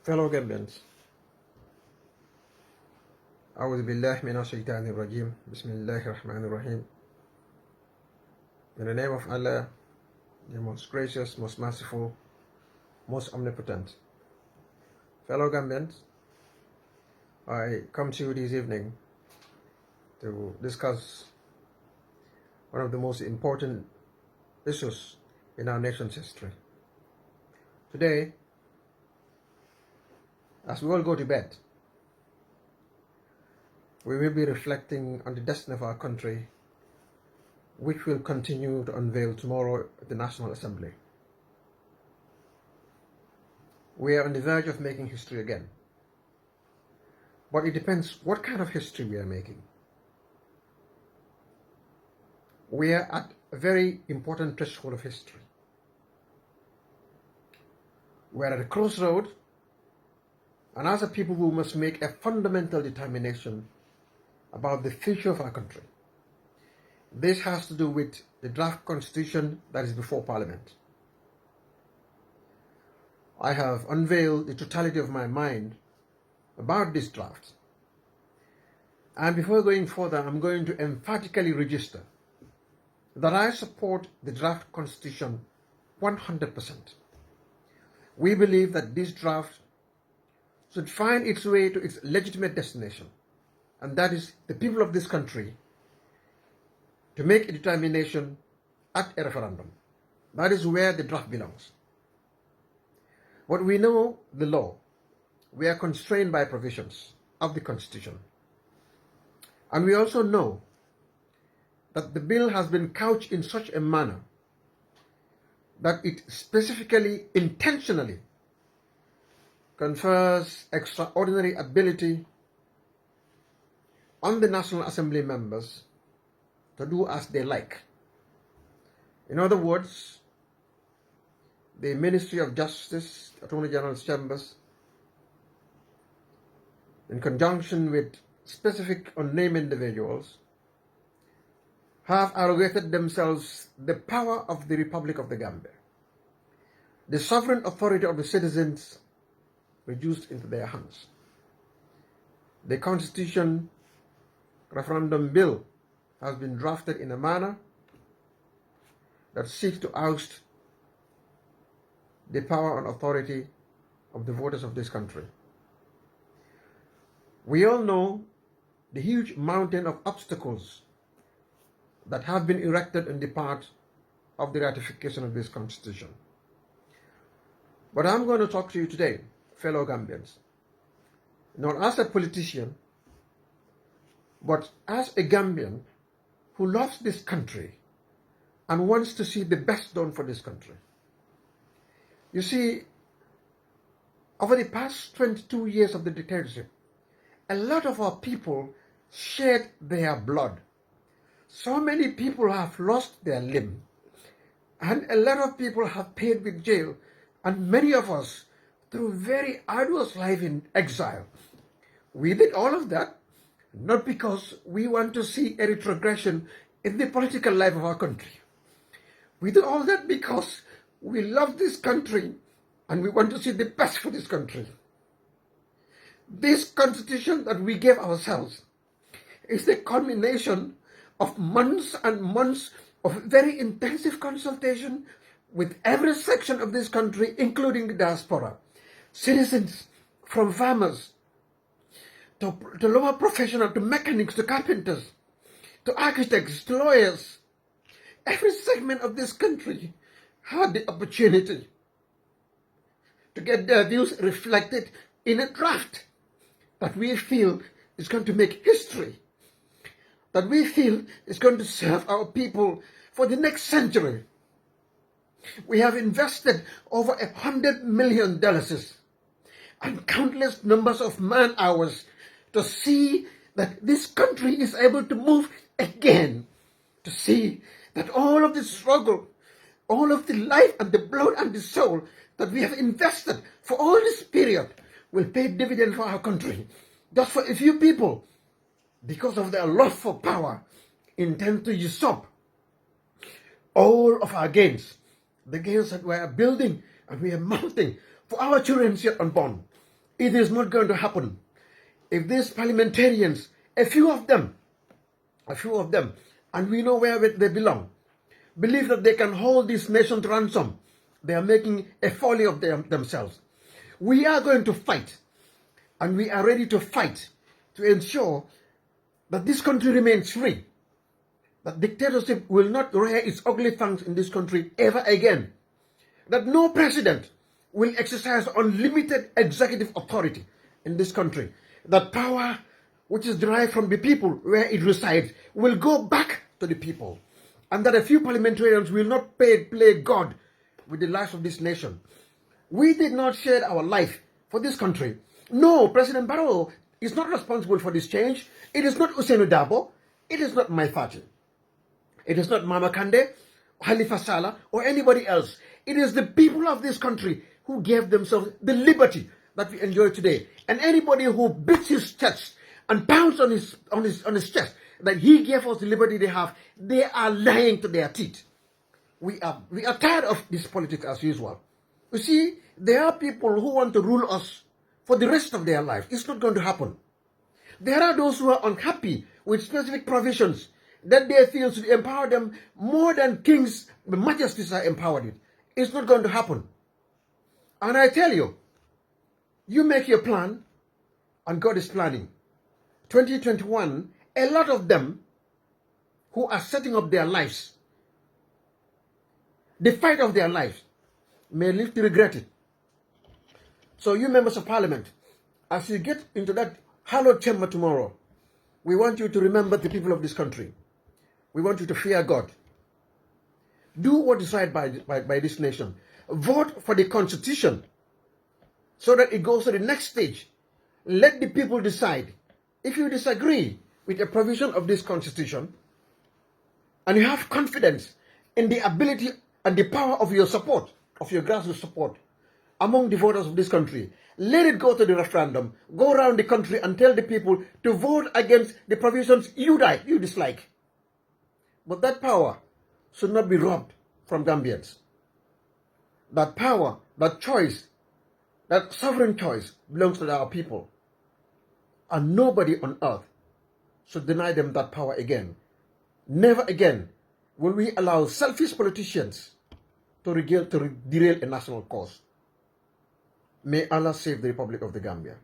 Fellow Gambians, أعوذ بالله من الشيطان الرجيم بسم الله الرحمن الرحيم. In the name of Allah, the most gracious, most merciful, most omnipotent. Fellow Gambians, I come to you this evening to discuss one of the most important issues in our nation's history. Today, as we all go to bed, we will be reflecting on the destiny of our country, which will continue to unveil tomorrow at the National Assembly. We are on the verge of making history again. But it depends what kind of history we are making. We are at a very important threshold of history. We are at a crossroad, and as a people, we must make a fundamental determination about the future of our country. This has to do with the draft constitution that is before Parliament. I have unveiled the totality of my mind about this draft. And before going further, I'm going to emphatically register that I support the draft constitution 100%. We believe that this draft should find its way to its legitimate destination, and that is the people of this country to make a determination at a referendum. That is where the draft belongs. But we know the law. We are constrained by provisions of the Constitution. And we also know that the bill has been couched in such a manner that it specifically, intentionally confers extraordinary ability on the National Assembly members to do as they like. In other words, the Ministry of Justice, Attorney General's Chambers, in conjunction with specific unnamed individuals, have arrogated themselves the power of the Republic of the Gambia, the sovereign authority of the citizens reduced into their hands. The Constitution referendum bill has been drafted in a manner that seeks to oust the power and authority of the voters of this country. We all know the huge mountain of obstacles that have been erected in the path of the ratification of this Constitution. But I'm going to talk to you today, fellow Gambians, not as a politician, but as a Gambian who loves this country and wants to see the best done for this country. You see, over the past 22 years of the dictatorship, a lot of our people shed their blood. So many people have lost their limb, and a lot of people have paid with jail, and many of us through very arduous life in exile. We did all of that not because we want to see a retrogression in the political life of our country. We do all that because we love this country and we want to see the best for this country. This constitution that we gave ourselves is the culmination of months and months of very intensive consultation with every section of this country, including the diaspora, citizens, from farmers to lower professionals, to mechanics, to carpenters, to architects, to lawyers. Every segment of this country had the opportunity to get their views reflected in a draft that we feel is going to make history, that we feel is going to serve our people for the next century. We have invested over $100 million and countless numbers of man hours to see that this country is able to move again, to see that all of the struggle, all of the life and the blood and the soul that we have invested for all this period will pay dividend for our country. Just for a few people, because of their love for power, intend to usurp all of our gains, the gains that we are building and we are mounting for our children yet unborn. It is not going to happen. If these parliamentarians, a few of them, and we know where they belong, believe that they can hold this nation to ransom, they are making a folly of themselves. We are going to fight, and we are ready to fight to ensure that this country remains free, that dictatorship will not rear its ugly fangs in this country ever again, that no president will exercise unlimited executive authority in this country, that power which is derived from the people where it resides will go back to the people, and that a few parliamentarians will not play God with the lives of this nation. We did not shed our life for this country. No, President Barrow is not responsible for this change. It is not Ousainou Darboe. It is not Mai Fatty. It is not Mama Kandeh, Halifa Sallah, or anybody else. It is the people of this country who gave themselves the liberty that we enjoy today. And anybody who beats his chest and pounds on his chest that he gave us the liberty they have, they are lying to their teeth. We are tired of this politics as usual. You see, there are people who want to rule us for the rest of their life. It's not going to happen. There are those who are unhappy with specific provisions that they feel should empower them more than kings, majesties are empowered with. It's not going to happen. And I tell you, you make your plan, and God is planning. 2021, a lot of them who are setting up their lives, the fight of their lives, may live to regret it. So you members of parliament, as you get into that hallowed chamber tomorrow, we want you to remember the people of this country. We want you to fear God. Do what is right by this nation. Vote for the Constitution so that it goes to the next stage. Let the people decide. If you disagree with a provision of this Constitution and you have confidence in the ability and the power of your support, of your grassroots support among the voters of this country, let it go to the referendum. Go around the country and tell the people to vote against the provisions you dislike. But that power should not be robbed from Gambians. That power, that choice, that sovereign choice belongs to our people. And nobody on earth should deny them that power again. Never again will we allow selfish politicians to derail a national cause. May Allah save the Republic of the Gambia.